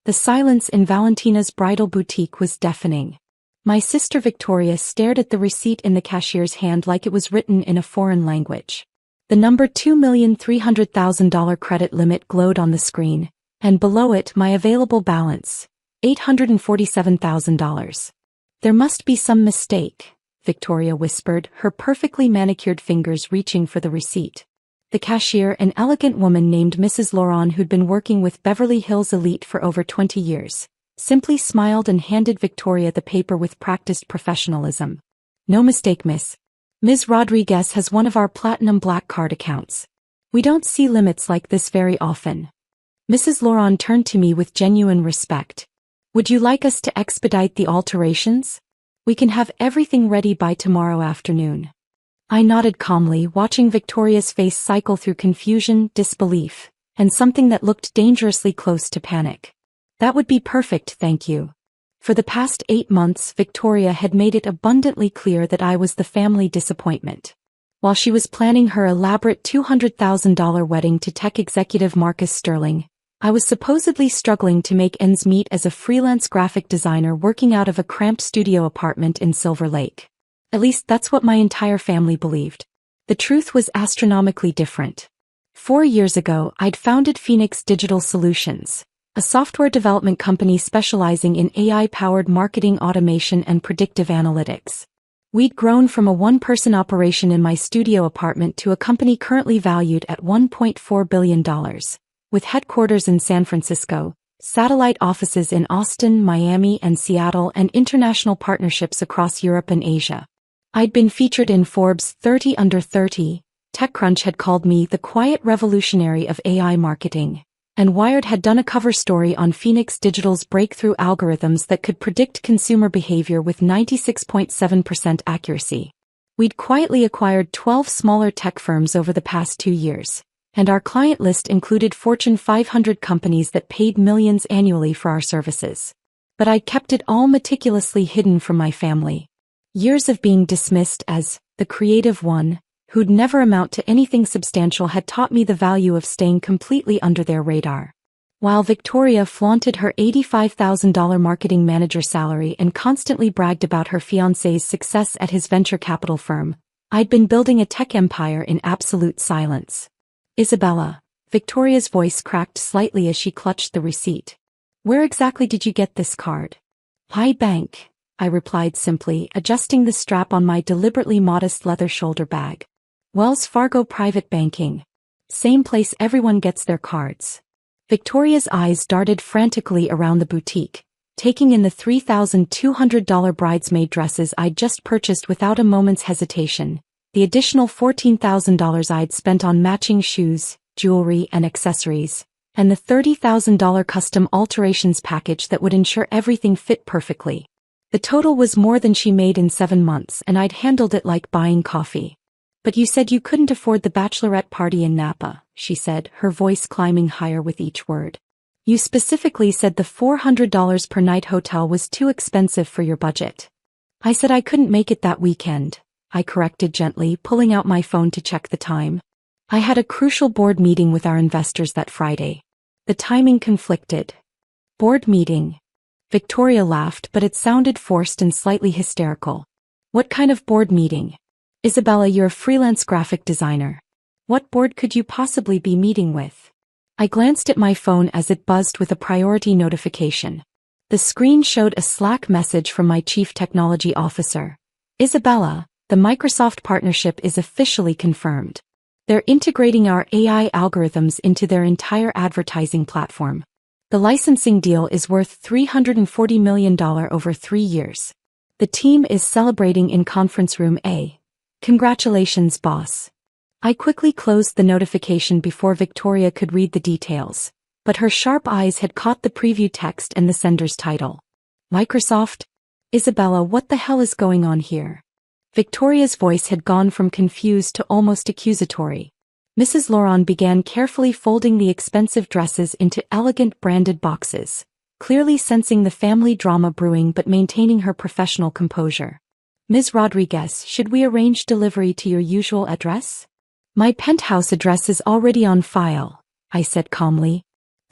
The silence in Valentina's bridal boutique was deafening. My sister Victoria stared at the receipt in the cashier's hand like it was written in a foreign language. The number $2,300,000 credit limit glowed on the screen, and below it my available balance, $847,000. There must be some mistake, Victoria whispered, her perfectly manicured fingers reaching for the receipt. The cashier, an elegant woman named Mrs. Laurent who'd been working with Beverly Hills Elite for over 20 years, simply smiled and handed Victoria the paper with practiced professionalism. No mistake, miss. Ms. Rodriguez has one of our Platinum Black Card accounts. We don't see limits like this very often. Mrs. Laurent turned to me with genuine respect. Would you like us to expedite the alterations? We can have everything ready by tomorrow afternoon. I nodded calmly, watching Victoria's face cycle through confusion, disbelief, and something that looked dangerously close to panic. That would be perfect, thank you. For the past 8 months, Victoria had made it abundantly clear that I was the family disappointment. While she was planning her elaborate $200,000 wedding to tech executive Marcus Sterling, I was supposedly struggling to make ends meet as a freelance graphic designer working out of a cramped studio apartment in Silver Lake. At least that's what my entire family believed. The truth was astronomically different. 4 years ago, I'd founded Phoenix Digital Solutions, a software development company specializing in AI-powered marketing automation and predictive analytics. We'd grown from a one-person operation in my studio apartment to a company currently valued at $1.4 billion, with headquarters in San Francisco, satellite offices in Austin, Miami, and Seattle, and international partnerships across Europe and Asia. I'd been featured in Forbes 30 Under 30, TechCrunch had called me the quiet revolutionary of AI marketing, and Wired had done a cover story on Phoenix Digital's breakthrough algorithms that could predict consumer behavior with 96.7% accuracy. We'd quietly acquired 12 smaller tech firms over the past 2 years, and our client list included Fortune 500 companies that paid millions annually for our services. But I'd kept it all meticulously hidden from my family. Years of being dismissed as the creative one, who'd never amount to anything substantial, had taught me the value of staying completely under their radar. While Victoria flaunted her $85,000 marketing manager salary and constantly bragged about her fiancé's success at his venture capital firm, I'd been building a tech empire in absolute silence. Isabella, Victoria's voice cracked slightly as she clutched the receipt. Where exactly did you get this card? High Bank, I replied simply, adjusting the strap on my deliberately modest leather shoulder bag. Wells Fargo Private Banking. Same place everyone gets their cards. Victoria's eyes darted frantically around the boutique, taking in the $3,200 bridesmaid dresses I'd just purchased without a moment's hesitation, the additional $14,000 I'd spent on matching shoes, jewelry, and accessories, and the $30,000 custom alterations package that would ensure everything fit perfectly. The total was more than she made in 7 months, and I'd handled it like buying coffee. But you said you couldn't afford the bachelorette party in Napa, she said, her voice climbing higher with each word. You specifically said the $400 per night hotel was too expensive for your budget. I said I couldn't make it that weekend, I corrected gently, pulling out my phone to check the time. I had a crucial board meeting with our investors that Friday. The timing conflicted. Board meeting. Victoria laughed, but it sounded forced and slightly hysterical. What kind of board meeting? Isabella, you're a freelance graphic designer. What board could you possibly be meeting with? I glanced at my phone as it buzzed with a priority notification. The screen showed a Slack message from my chief technology officer. Isabella, the Microsoft partnership is officially confirmed. They're integrating our AI algorithms into their entire advertising platform. The licensing deal is worth $340 million over 3 years. The team is celebrating in Conference Room A. Congratulations, boss. I quickly closed the notification before Victoria could read the details, but her sharp eyes had caught the preview text and the sender's title. Microsoft? Isabella, what the hell is going on here? Victoria's voice had gone from confused to almost accusatory. Mrs. Laurent began carefully folding the expensive dresses into elegant branded boxes, clearly sensing the family drama brewing but maintaining her professional composure. Ms. Rodriguez, should we arrange delivery to your usual address? My penthouse address is already on file, I said calmly.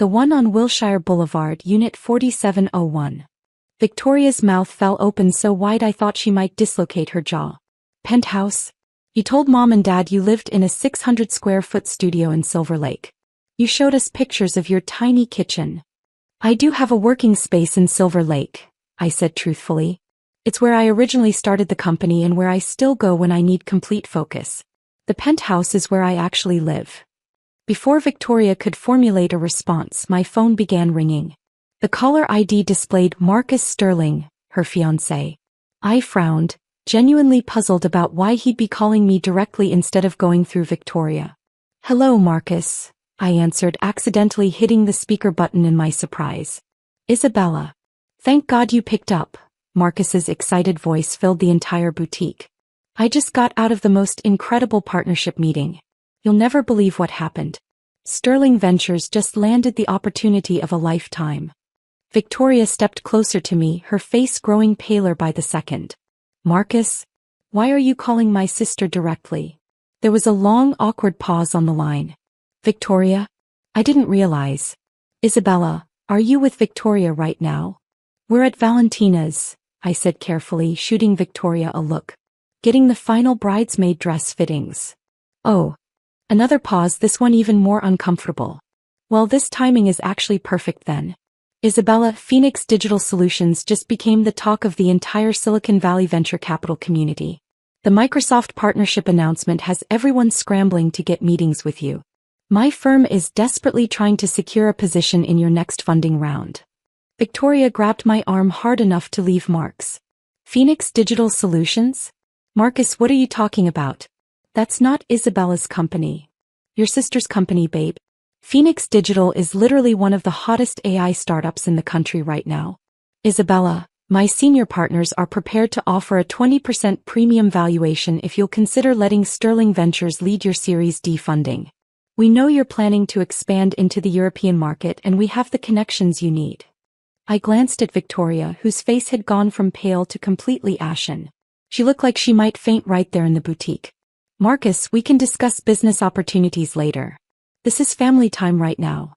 The one on Wilshire Boulevard, Unit 4701. Victoria's mouth fell open so wide I thought she might dislocate her jaw. Penthouse? You told Mom and Dad you lived in a 600-square-foot studio in Silver Lake. You showed us pictures of your tiny kitchen. I do have a working space in Silver Lake, I said truthfully. It's where I originally started the company and where I still go when I need complete focus. The penthouse is where I actually live. Before Victoria could formulate a response, my phone began ringing. The caller ID displayed Marcus Sterling, her fiancé. I frowned, genuinely puzzled about why he'd be calling me directly instead of going through Victoria. Hello, Marcus, I answered, accidentally hitting the speaker button in my surprise. Isabella. Thank God you picked up. Marcus's excited voice filled the entire boutique. I just got out of the most incredible partnership meeting. You'll never believe what happened. Sterling Ventures just landed the opportunity of a lifetime. Victoria stepped closer to me, her face growing paler by the second. Marcus? Why are you calling my sister directly? There was a long, awkward pause on the line. Victoria? I didn't realize. Isabella, are you with Victoria right now? We're at Valentina's, I said carefully, shooting Victoria a look. Getting the final bridesmaid dress fittings. Oh. Another pause, this one even more uncomfortable. Well, this timing is actually perfect then. Isabella, Phoenix Digital Solutions just became the talk of the entire Silicon Valley venture capital community. The Microsoft partnership announcement has everyone scrambling to get meetings with you. My firm is desperately trying to secure a position in your next funding round. Victoria grabbed my arm hard enough to leave marks. Phoenix Digital Solutions? Marcus, what are you talking about? That's not Isabella's company. Your sister's company, babe. Phoenix Digital is literally one of the hottest AI startups in the country right now. Isabella, my senior partners are prepared to offer a 20% premium valuation if you'll consider letting Sterling Ventures lead your Series D funding. We know you're planning to expand into the European market and we have the connections you need. I glanced at Victoria, whose face had gone from pale to completely ashen. She looked like she might faint right there in the boutique. Marcus, we can discuss business opportunities later. This is family time right now.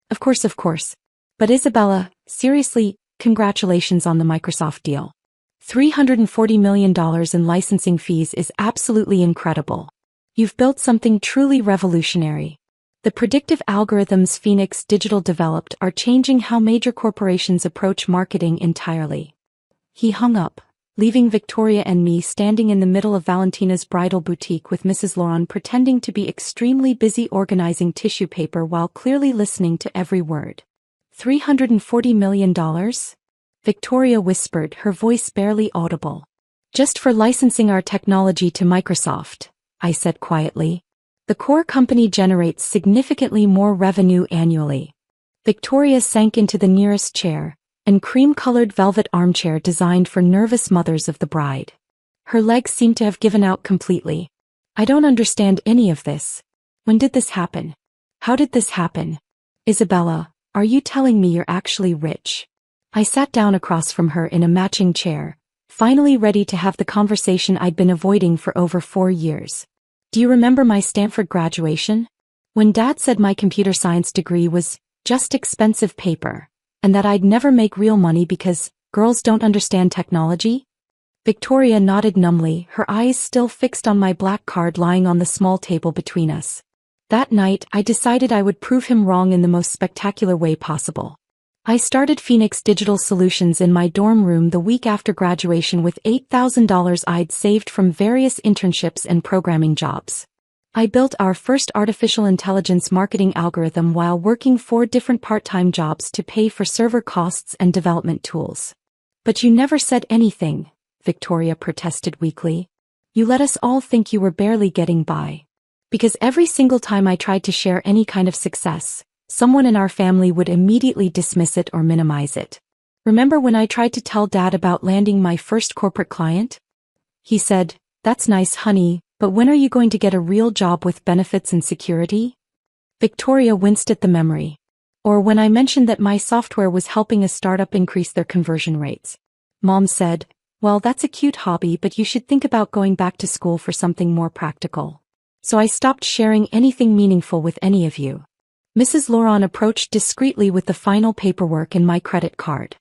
Of course. But Isabella, seriously, congratulations on the Microsoft deal. $340 million in licensing fees is absolutely incredible. You've built something truly revolutionary. The predictive algorithms Phoenix Digital developed are changing how major corporations approach marketing entirely. He hung up, leaving Victoria and me standing in the middle of Valentina's bridal boutique with Mrs. Laurent pretending to be extremely busy organizing tissue paper while clearly listening to every word. $340 million? Victoria whispered, her voice barely audible. Just for licensing our technology to Microsoft, I said quietly. The core company generates significantly more revenue annually. Victoria sank into the nearest chair, and cream-colored velvet armchair designed for nervous mothers of the bride. Her legs seemed to have given out completely. I don't understand any of this. When did this happen? How did this happen? Isabella, are you telling me you're actually rich? I sat down across from her in a matching chair, finally ready to have the conversation I'd been avoiding for over 4 years. Do you remember my Stanford graduation? When Dad said my computer science degree was just expensive paper, and that I'd never make real money because girls don't understand technology? Victoria nodded numbly, her eyes still fixed on my black card lying on the small table between us. That night, I decided I would prove him wrong in the most spectacular way possible. I started Phoenix Digital Solutions in my dorm room the week after graduation with $8,000 I'd saved from various internships and programming jobs. I built our first artificial intelligence marketing algorithm while working 4 different part-time jobs to pay for server costs and development tools. But you never said anything, Victoria protested weakly. You let us all think you were barely getting by. Because every single time I tried to share any kind of success, someone in our family would immediately dismiss it or minimize it. Remember when I tried to tell Dad about landing my first corporate client? He said, "That's nice, honey, but when are you going to get a real job with benefits and security?" Victoria winced at the memory. Or when I mentioned that my software was helping a startup increase their conversion rates. Mom said, "Well, that's a cute hobby, but you should think about going back to school for something more practical." So I stopped sharing anything meaningful with any of you. Mrs. Laurent approached discreetly with the final paperwork and my credit card.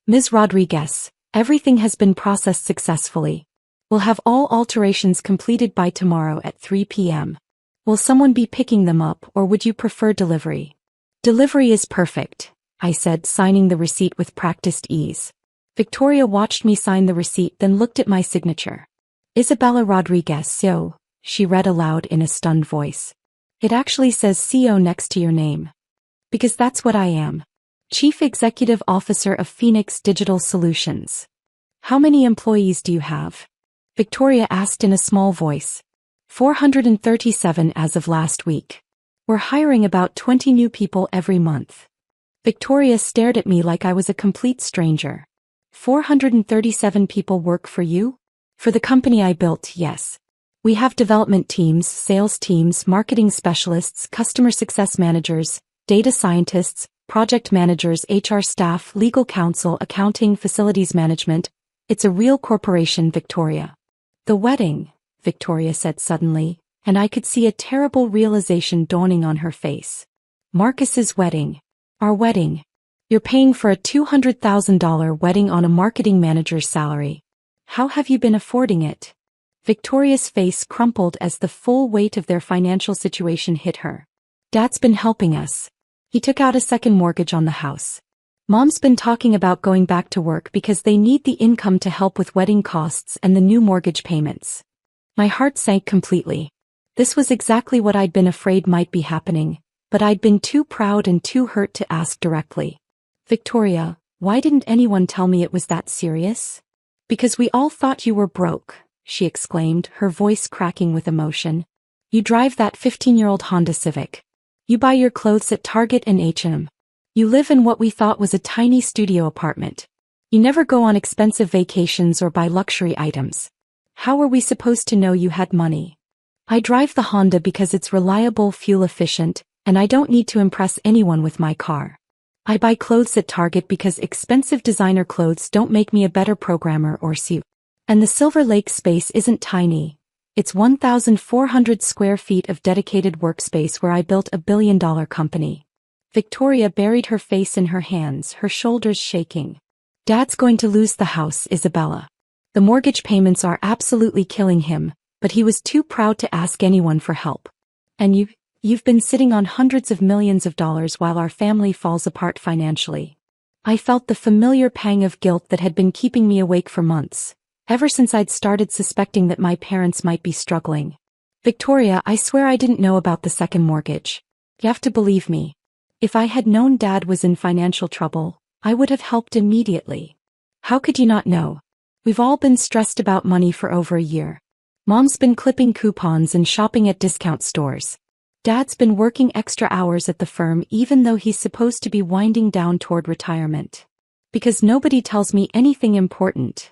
Ms. Rodriguez, everything has been processed successfully. We'll have all alterations completed by tomorrow at 3 p.m. Will someone be picking them up, or would you prefer delivery? Delivery is perfect, I said, signing the receipt with practiced ease. Victoria watched me sign the receipt, then looked at my signature. Isabella Rodriguez, CO, she read aloud in a stunned voice. It actually says CO next to your name. Because that's what I am. Chief Executive Officer of Phoenix Digital Solutions. How many employees do you have? Victoria asked in a small voice. 437 as of last week. We're hiring about 20 new people every month. Victoria stared at me like I was a complete stranger. 437 people work for you? For the company I built, yes. We have development teams, sales teams, marketing specialists, customer success managers, data scientists, project managers, HR staff, legal counsel, accounting, facilities management. It's a real corporation, Victoria. The wedding, Victoria said suddenly, and I could see a terrible realization dawning on her face. Marcus's wedding. Our wedding. You're paying for a $200,000 wedding on a marketing manager's salary. How have you been affording it? Victoria's face crumpled as the full weight of their financial situation hit her. Dad's been helping us. He took out a second mortgage on the house. Mom's been talking about going back to work because they need the income to help with wedding costs and the new mortgage payments. My heart sank completely. This was exactly what I'd been afraid might be happening, but I'd been too proud and too hurt to ask directly. Victoria, why didn't anyone tell me it was that serious? Because we all thought you were broke, she exclaimed, her voice cracking with emotion. You drive that 15-year-old Honda Civic. You buy your clothes at Target and H&M. You live in what we thought was a tiny studio apartment. You never go on expensive vacations or buy luxury items. How were we supposed to know you had money? I drive the Honda because it's reliable, fuel efficient, and I don't need to impress anyone with my car. I buy clothes at Target because expensive designer clothes don't make me a better programmer or CEO. And the Silver Lake space isn't tiny. It's 1,400 square feet of dedicated workspace where I built a billion-dollar company. Victoria buried her face in her hands, her shoulders shaking. Dad's going to lose the house, Isabella. The mortgage payments are absolutely killing him, but he was too proud to ask anyone for help. And you've been sitting on hundreds of millions of dollars while our family falls apart financially. I felt the familiar pang of guilt that had been keeping me awake for months, ever since I'd started suspecting that my parents might be struggling. Victoria, I swear I didn't know about the second mortgage. You have to believe me. If I had known Dad was in financial trouble, I would have helped immediately. How could you not know? We've all been stressed about money for over a year. Mom's been clipping coupons and shopping at discount stores. Dad's been working extra hours at the firm even though he's supposed to be winding down toward retirement. Because nobody tells me anything important.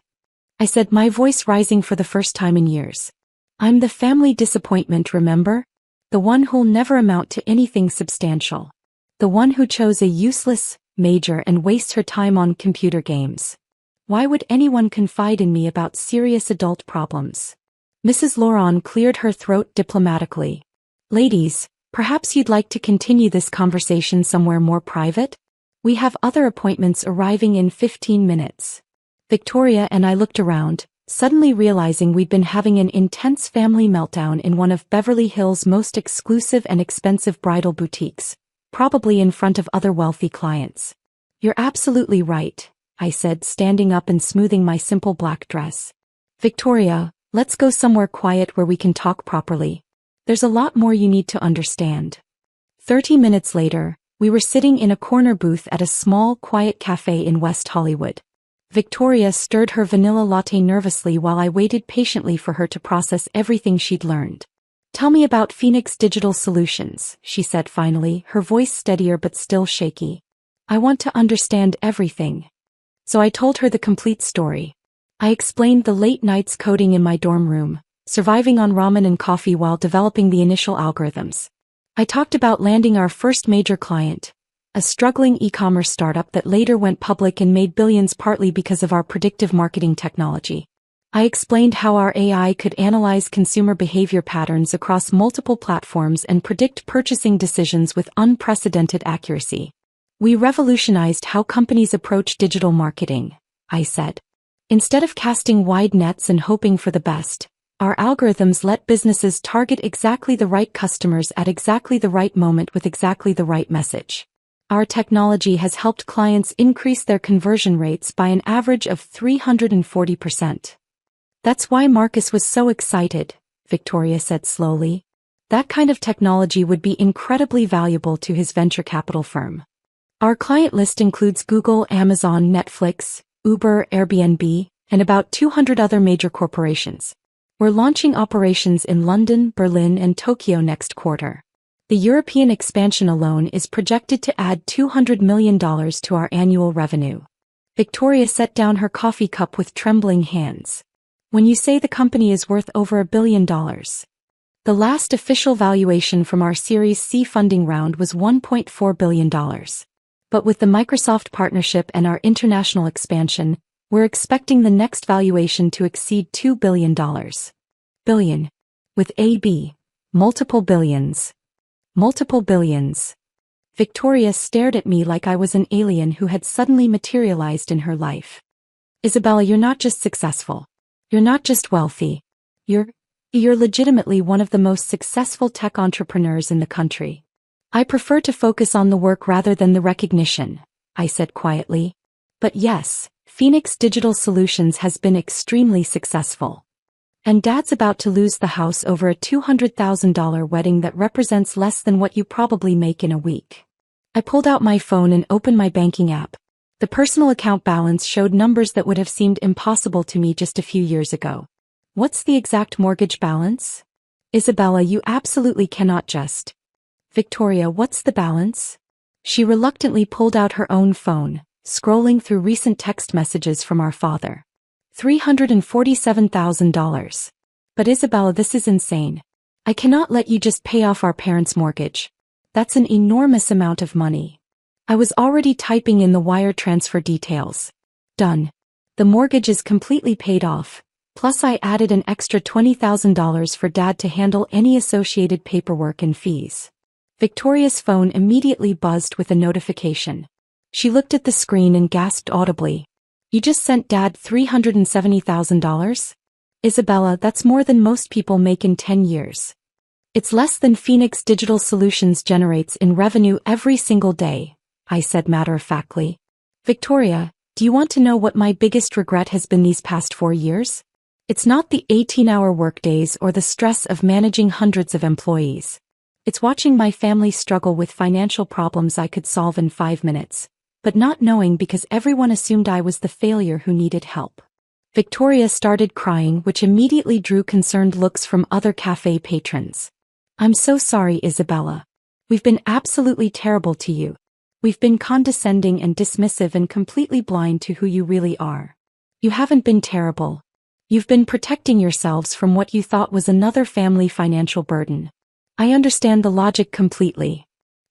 I said, my voice rising for the first time in years. I'm the family disappointment, remember? The one who'll never amount to anything substantial. The one who chose a useless major and wastes her time on computer games. Why would anyone confide in me about serious adult problems? Mrs. Laurent cleared her throat diplomatically. Ladies, perhaps you'd like to continue this conversation somewhere more private? We have other appointments arriving in 15 minutes. Victoria and I looked around, suddenly realizing we'd been having an intense family meltdown in one of Beverly Hills' most exclusive and expensive bridal boutiques, probably in front of other wealthy clients. You're absolutely right, I said, standing up and smoothing my simple black dress. Victoria, let's go somewhere quiet where we can talk properly. There's a lot more you need to understand. 30 minutes later, we were sitting in a corner booth at a small, quiet cafe in West Hollywood. Victoria stirred her vanilla latte nervously while I waited patiently for her to process everything she'd learned. Tell me about Phoenix Digital Solutions, she said finally, her voice steadier but still shaky. I want to understand everything. So I told her the complete story. I explained the late nights coding in my dorm room, surviving on ramen and coffee while developing the initial algorithms. I talked about landing our first major client, a struggling e-commerce startup that later went public and made billions partly because of our predictive marketing technology. I explained how our AI could analyze consumer behavior patterns across multiple platforms and predict purchasing decisions with unprecedented accuracy. We revolutionized how companies approach digital marketing, I said. Instead of casting wide nets and hoping for the best, our algorithms let businesses target exactly the right customers at exactly the right moment with exactly the right message. Our technology has helped clients increase their conversion rates by an average of 340%. That's why Marcus was so excited, Victoria said slowly. That kind of technology would be incredibly valuable to his venture capital firm. Our client list includes Google, Amazon, Netflix, Uber, Airbnb, and about 200 other major corporations. We're launching operations in London, Berlin, and Tokyo next quarter. The European expansion alone is projected to add $200 million to our annual revenue. Victoria set down her coffee cup with trembling hands. When you say the company is worth over $1 billion. The last official valuation from our Series C funding round was $1.4 billion. But with the Microsoft partnership and our international expansion, we're expecting the next valuation to exceed $2 billion. Billion. With AB. Multiple billions. Multiple billions. Victoria stared at me like I was an alien who had suddenly materialized in her life. Isabella, you're not just successful. You're not just wealthy. You're legitimately one of the most successful tech entrepreneurs in the country. I prefer to focus on the work rather than the recognition, I said quietly. But yes, Phoenix Digital Solutions has been extremely successful. And Dad's about to lose the house over a $200,000 wedding that represents less than what you probably make in a week. I pulled out my phone and opened my banking app. The personal account balance showed numbers that would have seemed impossible to me just a few years ago. What's the exact mortgage balance? Isabella, you absolutely cannot just. Victoria, what's the balance? She reluctantly pulled out her own phone, scrolling through recent text messages from our father. $347,000. But Isabella, this is insane. I cannot let you just pay off our parents' mortgage. That's an enormous amount of money. I was already typing in the wire transfer details. Done. The mortgage is completely paid off, plus I added an extra $20,000 for Dad to handle any associated paperwork and fees. Victoria's phone immediately buzzed with a notification. She looked at the screen and gasped audibly. You just sent Dad $370,000? Isabella, that's more than most people make in 10 years. It's less than Phoenix Digital Solutions generates in revenue every single day, I said matter-of-factly. Victoria, do you want to know what my biggest regret has been these past 4 years? It's not the 18-hour workdays or the stress of managing hundreds of employees. It's watching my family struggle with financial problems I could solve in 5 minutes, but not knowing because everyone assumed I was the failure who needed help. Victoria started crying, which immediately drew concerned looks from other cafe patrons. I'm so sorry, Isabella. We've been absolutely terrible to you. We've been condescending and dismissive and completely blind to who you really are. You haven't been terrible. You've been protecting yourselves from what you thought was another family financial burden. I understand the logic completely.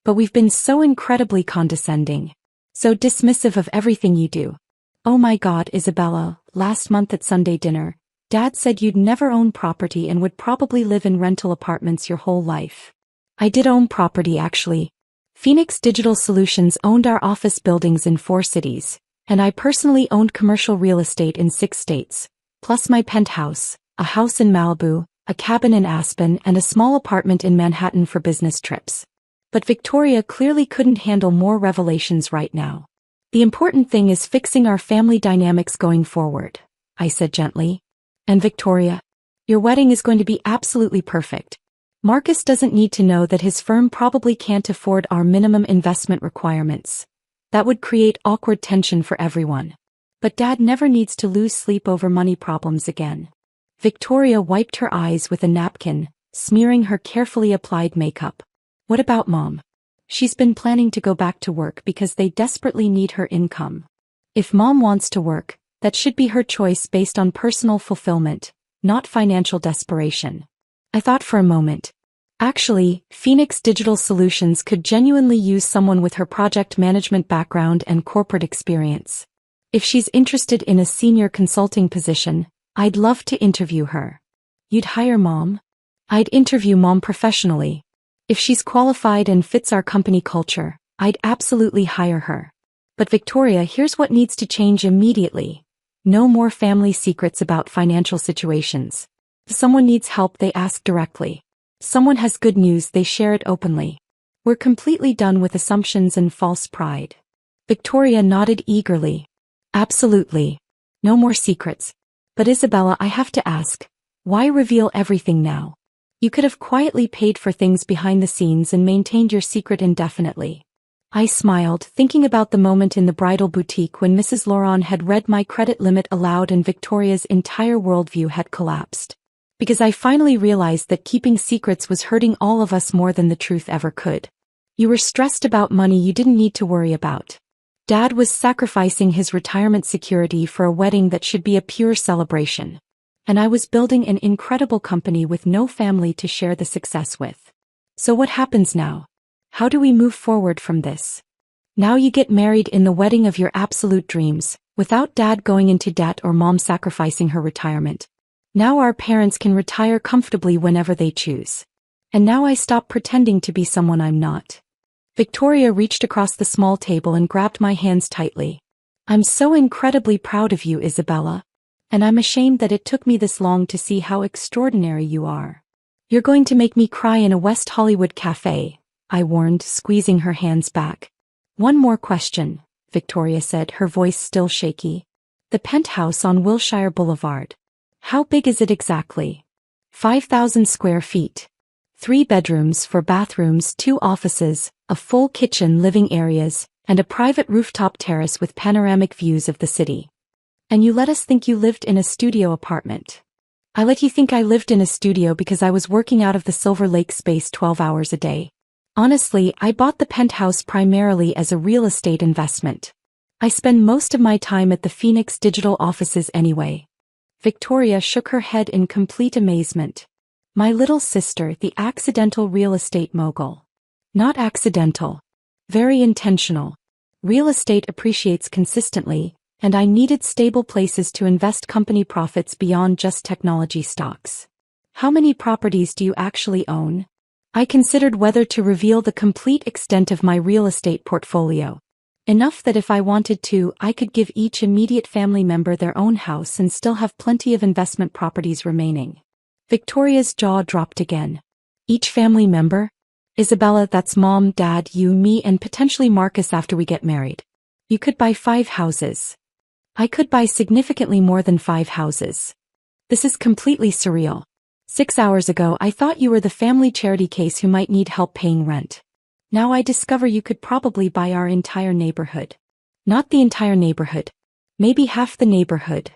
But we've been so incredibly condescending. So dismissive of everything you do. Oh my God, Isabella, last month at Sunday dinner, Dad said you'd never own property and would probably live in rental apartments your whole life. I did own property actually. Phoenix Digital Solutions owned our office buildings in 4 cities, and I personally owned commercial real estate in 6 states, plus my penthouse, a house in Malibu, a cabin in Aspen, and a small apartment in Manhattan for business trips. But Victoria clearly couldn't handle more revelations right now. The important thing is fixing our family dynamics going forward, I said gently. And Victoria, your wedding is going to be absolutely perfect. Marcus doesn't need to know that his firm probably can't afford our minimum investment requirements. That would create awkward tension for everyone. But Dad never needs to lose sleep over money problems again. Victoria wiped her eyes with a napkin, smearing her carefully applied makeup. What about Mom? She's been planning to go back to work because they desperately need her income. If Mom wants to work, that should be her choice based on personal fulfillment, not financial desperation. I thought for a moment. Actually, Phoenix Digital Solutions could genuinely use someone with her project management background and corporate experience. If she's interested in a senior consulting position, I'd love to interview her. You'd hire Mom? I'd interview Mom professionally. If she's qualified and fits our company culture, I'd absolutely hire her. But Victoria, here's what needs to change immediately. No more family secrets about financial situations. If someone needs help, they ask directly. Someone has good news, they share it openly. We're completely done with assumptions and false pride. Victoria nodded eagerly. Absolutely. No more secrets. But Isabella, I have to ask, why reveal everything now? You could have quietly paid for things behind the scenes and maintained your secret indefinitely. I smiled, thinking about the moment in the bridal boutique when Mrs. Laurent had read my credit limit aloud and Victoria's entire worldview had collapsed. Because I finally realized that keeping secrets was hurting all of us more than the truth ever could. You were stressed about money you didn't need to worry about. Dad was sacrificing his retirement security for a wedding that should be a pure celebration. And I was building an incredible company with no family to share the success with. So what happens now? How do we move forward from this? Now you get married in the wedding of your absolute dreams, without Dad going into debt or Mom sacrificing her retirement. Now our parents can retire comfortably whenever they choose. And now I stop pretending to be someone I'm not. Victoria reached across the small table and grabbed my hands tightly. I'm so incredibly proud of you, Isabella. And I'm ashamed that it took me this long to see how extraordinary you are. You're going to make me cry in a West Hollywood cafe, I warned, squeezing her hands back. One more question, Victoria said, her voice still shaky. The penthouse on Wilshire Boulevard. How big is it exactly? 5,000 square feet. 3 bedrooms, 4 bathrooms, 2 offices, a full kitchen, living areas, and a private rooftop terrace with panoramic views of the city. And you let us think you lived in a studio apartment. I let you think I lived in a studio because I was working out of the Silver Lake space 12 hours a day. Honestly, I bought the penthouse primarily as a real estate investment. I spend most of my time at the Phoenix Digital offices anyway. Victoria shook her head in complete amazement. My little sister, the accidental real estate mogul. Not accidental. Very intentional. Real estate appreciates consistently, and I needed stable places to invest company profits beyond just technology stocks. How many properties do you actually own? I considered whether to reveal the complete extent of my real estate portfolio. Enough that if I wanted to, I could give each immediate family member their own house and still have plenty of investment properties remaining. Victoria's jaw dropped again. Each family member? Isabella, that's Mom, Dad, you, me, and potentially Marcus after we get married. You could buy 5 houses. I could buy significantly more than 5 houses. This is completely surreal. 6 hours ago I thought you were the family charity case who might need help paying rent. Now I discover you could probably buy our entire neighborhood. Not the entire neighborhood. Maybe half the neighborhood.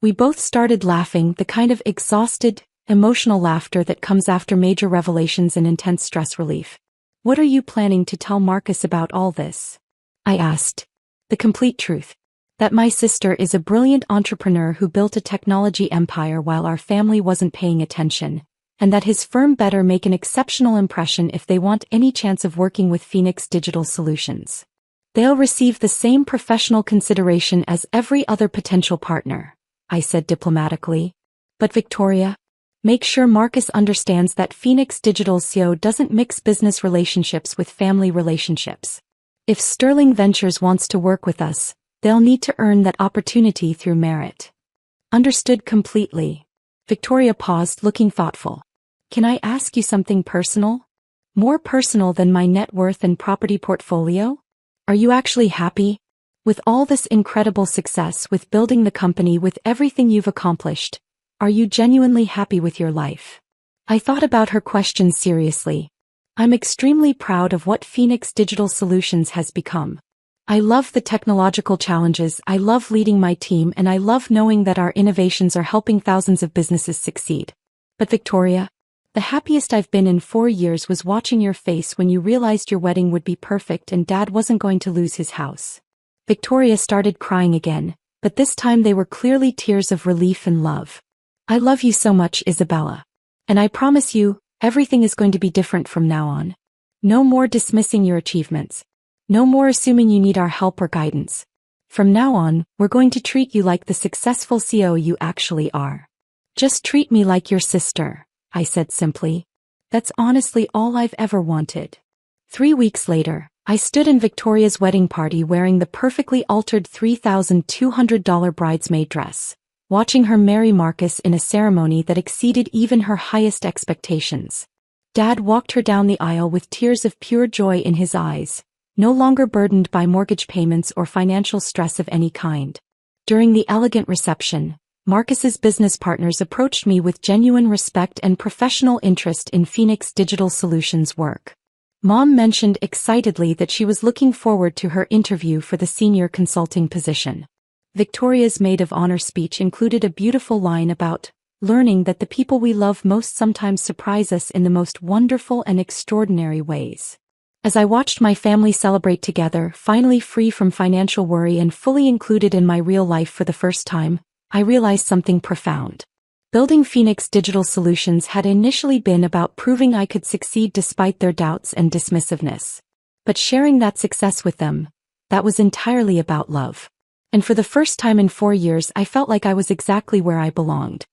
We both started laughing, the kind of exhausted, emotional laughter that comes after major revelations and intense stress relief. What are you planning to tell Marcus about all this? I asked. The complete truth. That my sister is a brilliant entrepreneur who built a technology empire while our family wasn't paying attention, and that his firm better make an exceptional impression if they want any chance of working with Phoenix Digital Solutions. They'll receive the same professional consideration as every other potential partner, I said diplomatically. But Victoria, make sure Marcus understands that Phoenix Digital CEO doesn't mix business relationships with family relationships. If Sterling Ventures wants to work with us, they'll need to earn that opportunity through merit. Understood completely. Victoria paused, looking thoughtful. Can I ask you something personal? More personal than my net worth and property portfolio? Are you actually happy? With all this incredible success, with building the company, with everything you've accomplished, are you genuinely happy with your life? I thought about her question seriously. I'm extremely proud of what Phoenix Digital Solutions has become. I love the technological challenges, I love leading my team, and I love knowing that our innovations are helping thousands of businesses succeed. But Victoria, the happiest I've been in 4 years was watching your face when you realized your wedding would be perfect and Dad wasn't going to lose his house. Victoria started crying again, but this time they were clearly tears of relief and love. I love you so much, Isabella. And I promise you, everything is going to be different from now on. No more dismissing your achievements. No more assuming you need our help or guidance. From now on, we're going to treat you like the successful CEO you actually are. Just treat me like your sister, I said simply. That's honestly all I've ever wanted. 3 weeks later, I stood in Victoria's wedding party wearing the perfectly altered $3,200 bridesmaid dress, watching her marry Marcus in a ceremony that exceeded even her highest expectations. Dad walked her down the aisle with tears of pure joy in his eyes, no longer burdened by mortgage payments or financial stress of any kind. During the elegant reception, Marcus's business partners approached me with genuine respect and professional interest in Phoenix Digital Solutions' work. Mom mentioned excitedly that she was looking forward to her interview for the senior consulting position. Victoria's maid of honor speech included a beautiful line about learning that the people we love most sometimes surprise us in the most wonderful and extraordinary ways. As I watched my family celebrate together, finally free from financial worry and fully included in my real life for the first time, I realized something profound. Building Phoenix Digital Solutions had initially been about proving I could succeed despite their doubts and dismissiveness. But sharing that success with them, that was entirely about love. And for the first time in 4 years, I felt like I was exactly where I belonged.